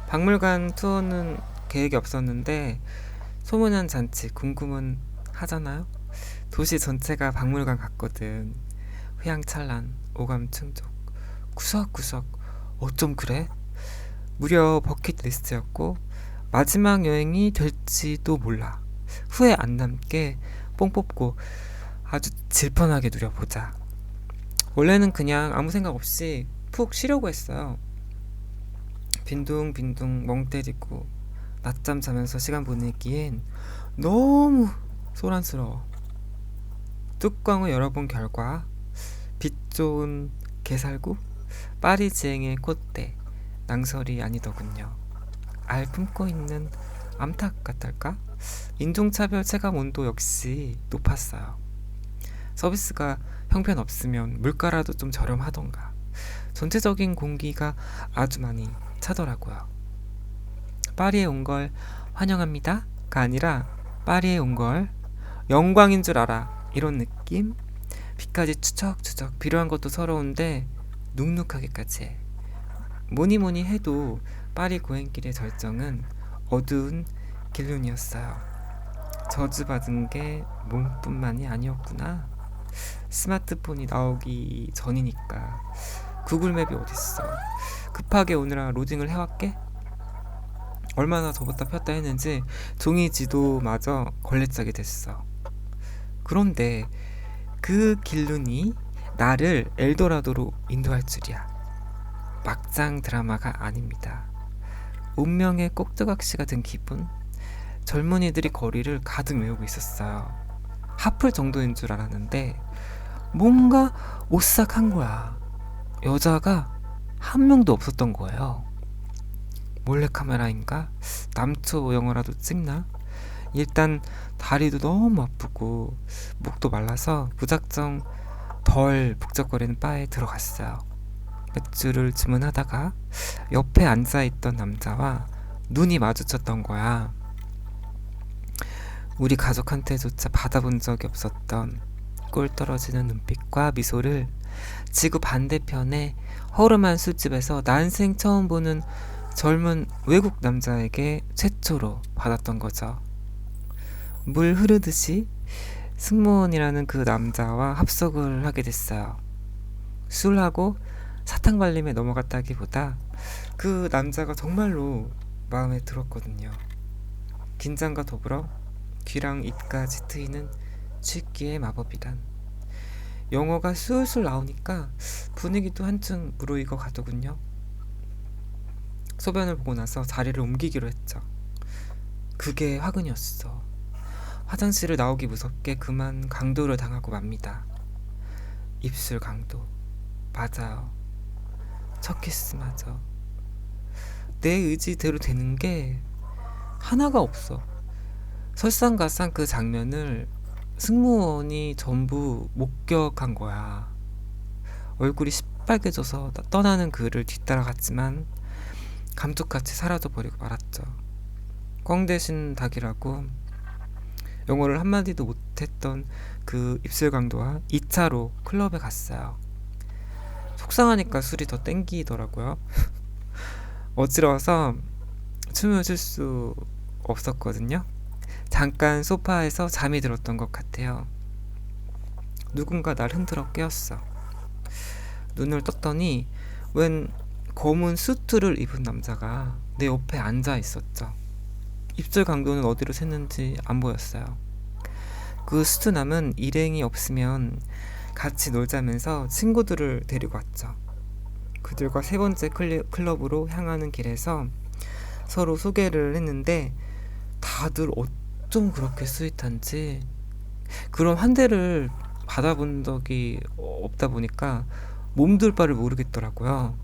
박물관 투어는 계획이 없었는데 소문난 잔치 궁금은 하잖아요. 도시 전체가 박물관 같거든. 휘황찬란, 오감 충족, 구석구석 어쩜 그래? 무려 버킷리스트였고 마지막 여행이 될지도 몰라. 후회 안 남게 뽕 뽑고 아주 질펀하게 누려보자. 원래는 그냥 아무 생각 없이 푹 쉬려고 했어요. 빈둥빈둥 멍 때리고 낮잠 자면서 시간 보내기엔 너무 소란스러워. 뚜껑을 열어본 결과 빛 좋은 게살구, 파리지행의 콧대, 낭설이 아니더군요. 알 품고 있는 암탉 같달까? 인종차별 체감 온도 역시 높았어요. 서비스가 형편없으면 물가라도 좀 저렴하던가. 전체적인 공기가 아주 많이 차더라고요. 파리에 온 걸 환영합니다가 아니라 파리에 온 걸 영광인 줄 알아, 이런 느낌? 비까지 추적추적. 필요한 것도 서러운데 눅눅하기까지 해. 뭐니뭐니 해도 파리 고행길의 절정은 어두운 길륜이었어요. 저주받은 게 몸뿐만이 아니었구나. 스마트폰이 나오기 전이니까. 구글맵이 어딨어. 급하게 오느라 로딩을 해왔게? 얼마나 접었다 폈다 했는지 종이 지도마저 걸레짝이 됐어. 그런데 그 길눈이 나를 엘도라도로 인도할 줄이야. 막장 드라마가 아닙니다. 운명의 꼭두각시가 든 기분? 젊은이들이 거리를 가득 메우고 있었어요. 하플 정도인 줄 알았는데 뭔가 오싹한 거야. 여자가 한 명도 없었던 거예요. 몰래카메라인가? 남초 영화라도 찍나? 일단 다리도 너무 아프고 목도 말라서 무작정 덜 북적거리는 바에 들어갔어요. 맥주를 주문하다가 옆에 앉아있던 남자와 눈이 마주쳤던 거야. 우리 가족한테조차 받아본 적이 없었던 꿀 떨어지는 눈빛과 미소를 지구 반대편의 허름한 술집에서 난생 처음 보는 젊은 외국 남자에게 최초로 받았던 거죠. 물 흐르듯이 승무원이라는 그 남자와 합석을 하게 됐어요. 술하고 사탕 발림에 넘어갔다기보다 그 남자가 정말로 마음에 들었거든요. 긴장과 더불어 귀랑 입까지 트이는 취기의 마법이란. 영어가 술술 나오니까 분위기도 한층 무르익어 가더군요. 소변을 보고 나서 자리를 옮기기로 했죠. 그게 화근이었어. 화장실을 나오기 무섭게 그만 강도를 당하고 맙니다. 입술 강도. 맞아요. 첫 키스마저. 내 의지대로 되는 게 하나가 없어. 설상가상 그 장면을 승무원이 전부 목격한 거야. 얼굴이 시뻘개져서 떠나는 그를 뒤따라갔지만 감쪽같이 사라져버리고 말았죠. 꽝 대신 닭이라고. 영어를 한마디도 못했던 그 입술 강도와 2차로 클럽에 갔어요. 속상하니까 술이 더 땡기더라고요. 어지러워서 춤을 출 수 없었거든요. 잠깐 소파에서 잠이 들었던 것 같아요. 누군가 날 흔들어 깨웠어. 눈을 떴더니 웬 검은 수트를 입은 남자가 내 옆에 앉아 있었죠. 입술 강도는 어디로 샜는지 안 보였어요. 그 수트남은 일행이 없으면 같이 놀자면서 친구들을 데리고 왔죠. 그들과 세 번째 클럽으로 향하는 길에서 서로 소개를 했는데 다들 어쩜 그렇게 스윗한지. 그런 환대를 받아본 적이 없다 보니까 몸둘 바를 모르겠더라고요.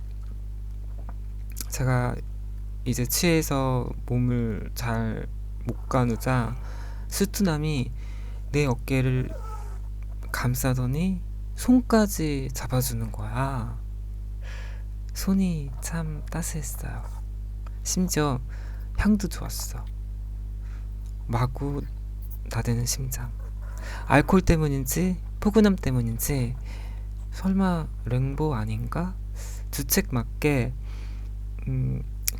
제가 이제 취해서 몸을 잘 못 가누자 수트남이 내 어깨를 감싸더니 손까지 잡아주는 거야. 손이 참 따스했어요. 심지어 향도 좋았어. 마구 나대는 심장. 알코올 때문인지 포근함 때문인지 설마 랭보 아닌가? 주책 맞게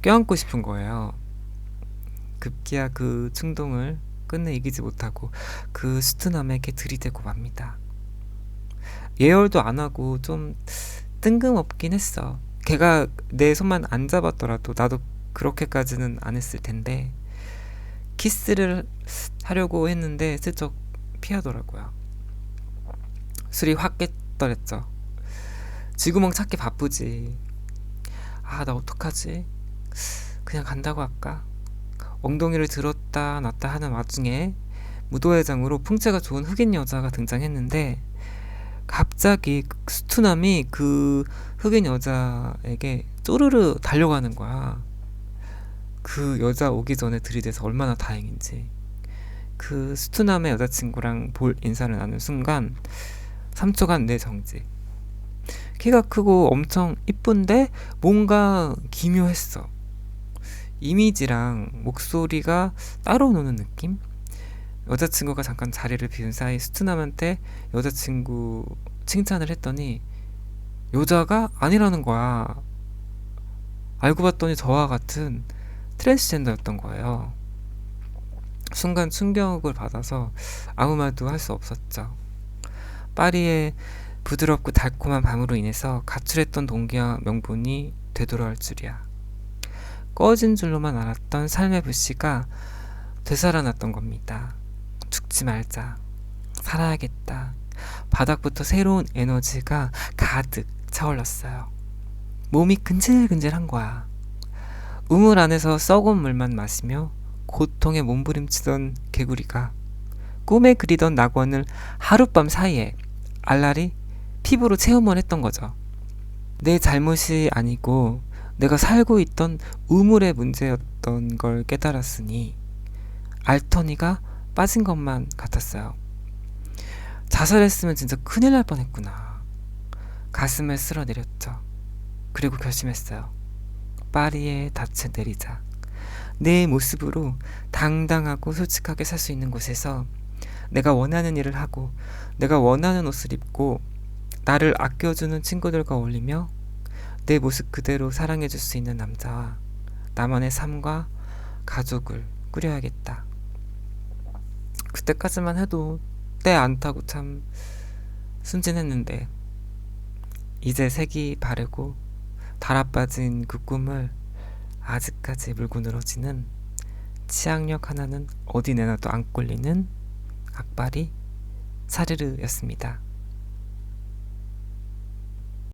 껴안고 싶은 거예요. 급기야 그 충동을 끝내 이기지 못하고 그 스투남에게 들이대고 맙니다. 예열도 안 하고 좀 뜬금없긴 했어. 걔가 내 손만 안 잡았더라도 나도 그렇게까지는 안 했을 텐데 키스를 하려고 했는데 슬쩍 피하더라고요. 술이 확 깨더랬죠. 쥐구멍 찾기 바쁘지. 아, 나 어떡하지? 그냥 간다고 할까? 엉덩이를 들었다 놨다 하는 와중에 무도회장으로 풍채가 좋은 흑인 여자가 등장했는데 갑자기 스투남이 그 흑인 여자에게 쪼르르 달려가는 거야. 그 여자 오기 전에 들이대서 얼마나 다행인지. 그 스투남의 여자친구랑 볼 인사를 나눈 순간 3초간 내 정지. 키가 크고 엄청 이쁜데 뭔가 기묘했어. 이미지랑 목소리가 따로 노는 느낌? 여자친구가 잠깐 자리를 비운 사이 스투남한테 여자친구 칭찬을 했더니 여자가 아니라는 거야. 알고 봤더니 저와 같은 트랜스젠더였던 거예요. 순간 충격을 받아서 아무 말도 할 수 없었죠. 파리의 부드럽고 달콤한 밤으로 인해서 가출했던 동기와 명분이 되돌아올 줄이야. 꺼진 줄로만 알았던 삶의 불씨가 되살아났던 겁니다. 죽지 말자. 살아야겠다. 바닥부터 새로운 에너지가 가득 차올랐어요. 몸이 근질근질한 거야. 우물 안에서 썩은 물만 마시며 고통에 몸부림치던 개구리가 꿈에 그리던 낙원을 하룻밤 사이에 알랄이 피부로 체험을 했던 거죠. 내 잘못이 아니고 내가 살고 있던 우물의 문제였던 걸 깨달았으니 알터니가 빠진 것만 같았어요. 자살했으면 진짜 큰일 날 뻔했구나. 가슴을 쓸어내렸죠. 그리고 결심했어요. 파리의 닻을 내리자. 내 모습으로 당당하고 솔직하게 살 수 있는 곳에서 내가 원하는 일을 하고 내가 원하는 옷을 입고 나를 아껴주는 친구들과 어울리며 내 모습 그대로 사랑해줄 수 있는 남자와 나만의 삶과 가족을 꾸려야겠다. 그때까지만 해도 때 안 타고 참 순진했는데 이제 색이 바르고 달아빠진 그 꿈을 아직까지 물고 늘어지는 치악력 하나는 어디 내놔도 안 꼴리는 악바리 사르르였습니다.